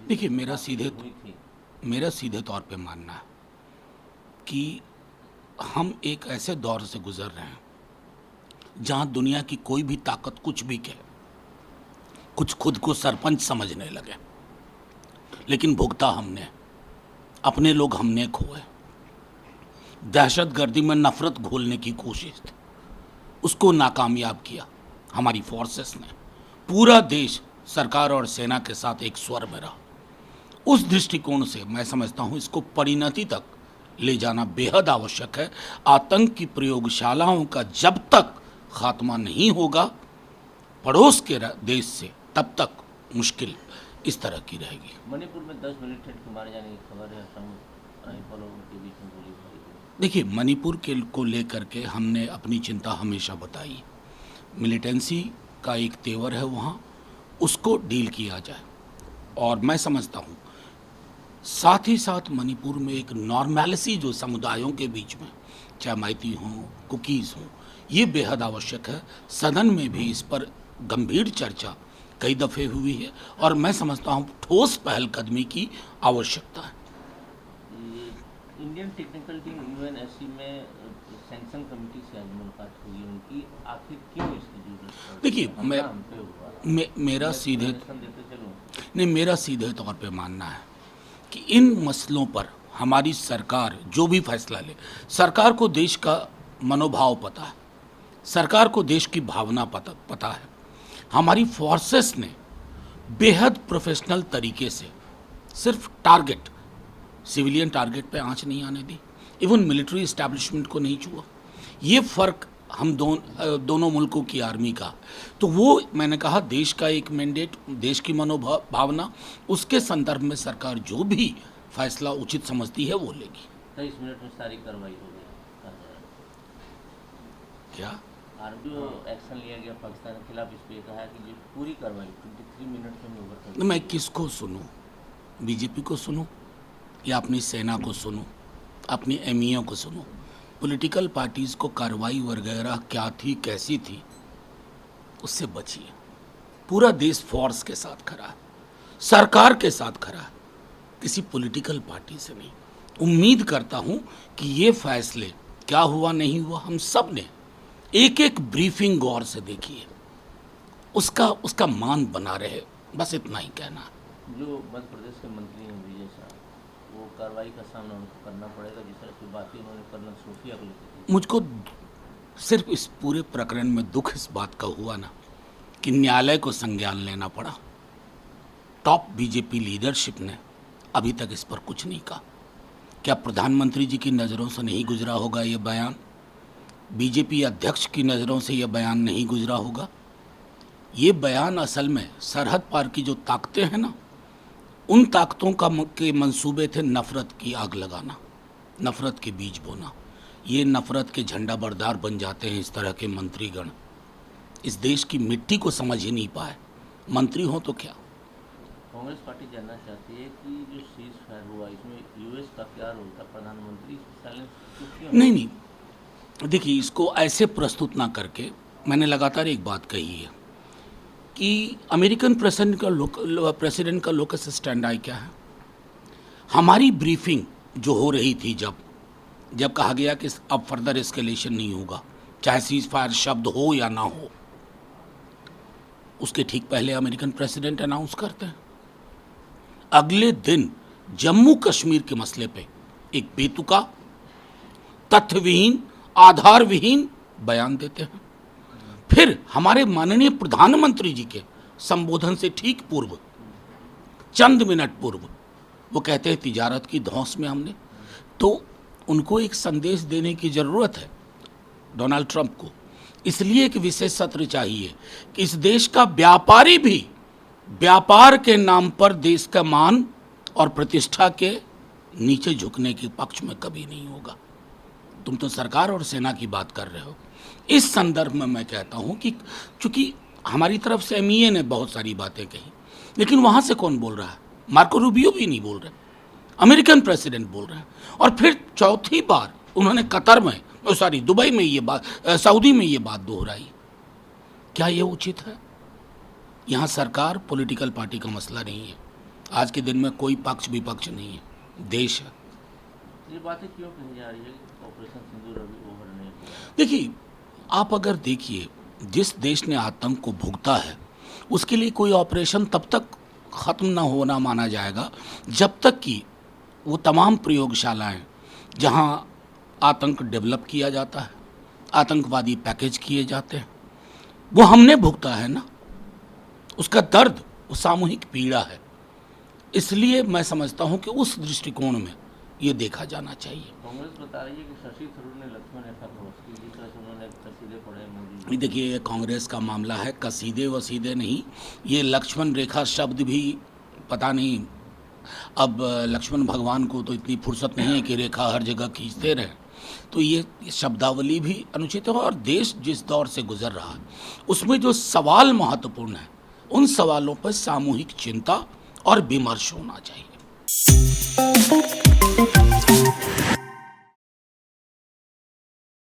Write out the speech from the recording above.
देखिए, हुई थी। मेरा सीधे तौर पे मानना है कि हम एक ऐसे दौर से गुजर रहे हैं जहां दुनिया की कोई भी ताकत कुछ भी कहे, कुछ खुद को सरपंच समझने लगे, लेकिन भुगता हमने, अपने लोग हमने खोए। दहशतगर्दी में नफरत घोलने की कोशिश थी, उसको नाकामयाब किया हमारी फोर्सेस ने। पूरा देश सरकार और सेना के साथ एक स्वर में रहा। उस दृष्टिकोण से मैं समझता हूं इसको परिणति तक ले जाना बेहद आवश्यक है। आतंक की प्रयोगशालाओं का जब तक खात्मा नहीं होगा पड़ोस के देश से, तब तक मुश्किल इस तरह की रहेगी। मणिपुर में 10 मिलिटेंट के मारे जाने की खबर है, राइफलों के बीच में गोलीबारी हुई। देखिए, मणिपुर के को लेकर के हमने अपनी चिंता हमेशा बताई। मिलिटेंसी का एक तेवर है वहाँ, उसको डील किया जाए। और मैं समझता हूँ साथ ही साथ मणिपुर में एक नॉर्मैलिसी जो समुदायों के बीच में, चाहे माइती हों, कुकीज़ हों, ये बेहद आवश्यक है। सदन में भी इस पर गंभीर चर्चा कई दफ़े हुई है और मैं समझता हूँ ठोस पहलकदमी की आवश्यकता है। इंडियन टेक्निकल टीम यूएनएससी में सैंक्शन कमेटी से आज मुलाकात हुई उनकी, आखिर क्यों इसकी जरूरत? देखिए, मेरा सीधे तौर पे मानना है कि इन मसलों पर हमारी सरकार जो भी फैसला ले, सरकार को देश का मनोभाव पता है, सरकार को देश की भावना पता है। हमारी फोर्सेस ने बेहद प्रोफेशनल तरीके से सिर्फ टारगेट, सिविलियन टारगेट पे आंच नहीं आने दी, इवन मिलिट्री इस्टेब्लिशमेंट को नहीं छुआ। ये फ़र्क हम दोनों मुल्कों की आर्मी का, तो वो मैंने कहा देश का एक मैंडेट, देश की मनोभावना, उसके संदर्भ में सरकार जो भी फैसला उचित समझती है वो लेगी। 23 मिनट में सारी कार्रवाई हो गई। क्या आर्मी एक्शन लिया गया पाकिस्तान के खिलाफ, इस पे कहा कि जो पूरी कार्रवाई 23 मिनट में ओवर कर दी। मैं किसको सुनूं? बीजेपी को सुनूं या अपनी सेना को सुनूं, अपनी एमईओ को सुनूं? पॉलिटिकल पार्टीज़ को कार्रवाई वगैरह क्या थी, कैसी थी, उससे बचिए। पूरा देश फोर्स के साथ खड़ा है, सरकार के साथ खड़ा है, किसी पॉलिटिकल पार्टी से नहीं। उम्मीद करता हूं कि ये फैसले क्या हुआ नहीं हुआ, हम सब ने एक एक ब्रीफिंग गौर से देखिए, उसका मान बना रहे, बस इतना ही कहना है। जो मध्य प्रदेश के मंत्री हैं विजय शाह, वो कार्रवाई का सामना उनको करना पड़ेगा, जिस तरह की बातें उन्होंने कर्नल सोफिया को लिखी थी। मुझको सिर्फ इस पूरे प्रकरण में दुख इस बात का हुआ ना कि न्यायालय को संज्ञान लेना पड़ा। टॉप बीजेपी लीडरशिप ने अभी तक इस पर कुछ नहीं कहा। क्या प्रधानमंत्री जी की नज़रों से नहीं गुजरा होगा ये बयान? बीजेपी अध्यक्ष की नज़रों से यह बयान नहीं गुजरा होगा? ये बयान असल में सरहद पार की जो ताकतें हैं ना, उन ताकतों के मंसूबे थे नफ़रत की आग लगाना, नफ़रत के बीज बोना। ये नफ़रत के झंडा बरदार बन जाते हैं इस तरह के मंत्रीगण। इस देश की मिट्टी को समझ ही नहीं पाए, मंत्री हो तो क्या। कांग्रेस पार्टी जानना चाहती है कि जो सीज फायर हुआ इसमें यूएस का क्या रोल था? प्रधानमंत्री साइलेंस नहीं, देखिए, इसको ऐसे प्रस्तुत ना करके मैंने लगातार एक बात कही है कि अमेरिकन प्रेसिडेंट का लोकस स्टैंड क्या है। हमारी ब्रीफिंग जो हो रही थी, जब कहा गया कि अब फर्दर एस्केलेशन नहीं होगा, चाहे सीज फायर शब्द हो या ना हो, उसके ठीक पहले अमेरिकन प्रेसिडेंट अनाउंस करते हैं। अगले दिन जम्मू कश्मीर के मसले पे एक बेतुका, तथ्यविहीन, आधारविहीन बयान देते हैं। फिर हमारे माननीय प्रधानमंत्री जी के संबोधन से ठीक पूर्व, चंद मिनट पूर्व, वो कहते हैं तिजारत की धौंस में हमने, तो उनको एक संदेश देने की ज़रूरत है डोनाल्ड ट्रंप को। इसलिए एक विशेष सत्र चाहिए कि इस देश का व्यापारी भी व्यापार के नाम पर देश का मान और प्रतिष्ठा के नीचे झुकने के पक्ष में कभी नहीं होगा। तुम तो सरकार और सेना की बात कर रहे हो। इस संदर्भ में मैं कहता हूं कि चूंकि हमारी तरफ से एमईए ने बहुत सारी बातें कही, लेकिन वहां से कौन बोल रहा है? मार्को रूबियो भी नहीं बोल रहे, अमेरिकन प्रेसिडेंट बोल रहे हैं। और फिर चौथी बार उन्होंने कतर में, दुबई में ये बात, सऊदी में ये बात दोहराई। क्या ये उचित है? यहाँ सरकार पॉलिटिकल पार्टी का मसला नहीं है, आज के दिन में कोई पक्ष विपक्ष नहीं है, देश है। ये बातें क्यों कही जा रही है कि ऑपरेशन सिंदूर अभी ओवर नहीं हुआ? देखिए, आप अगर देखिए, जिस देश ने आतंक को भुगता है उसके लिए कोई ऑपरेशन तब तक ख़त्म ना होना माना जाएगा जब तक कि वो तमाम प्रयोगशालाएं जहां आतंक डेवलप किया जाता है, आतंकवादी पैकेज किए जाते हैं, वो हमने भुगता है ना, उसका दर्द, वो सामूहिक पीड़ा है। इसलिए मैं समझता हूं कि उस दृष्टिकोण में ये देखा जाना चाहिए। कांग्रेस बता रही है कि शशि थरूर ने लक्ष्मण रेखा क्रॉस की, जिस तरह से उन्होंने कसीदे पढ़े मोदी जी। देखिए, ये कांग्रेस का मामला है, कसीदे वसीदे नहीं, ये लक्ष्मण रेखा शब्द भी पता नहीं, अब लक्ष्मण भगवान को तो इतनी फुर्सत नहीं है कि रेखा हर जगह खींचते रहे, तो ये शब्दावली भी अनुचित है। और देश जिस दौर से गुजर रहा है उसमें जो सवाल महत्वपूर्ण है, उन सवालों पर सामूहिक चिंता और विमर्श होना चाहिए।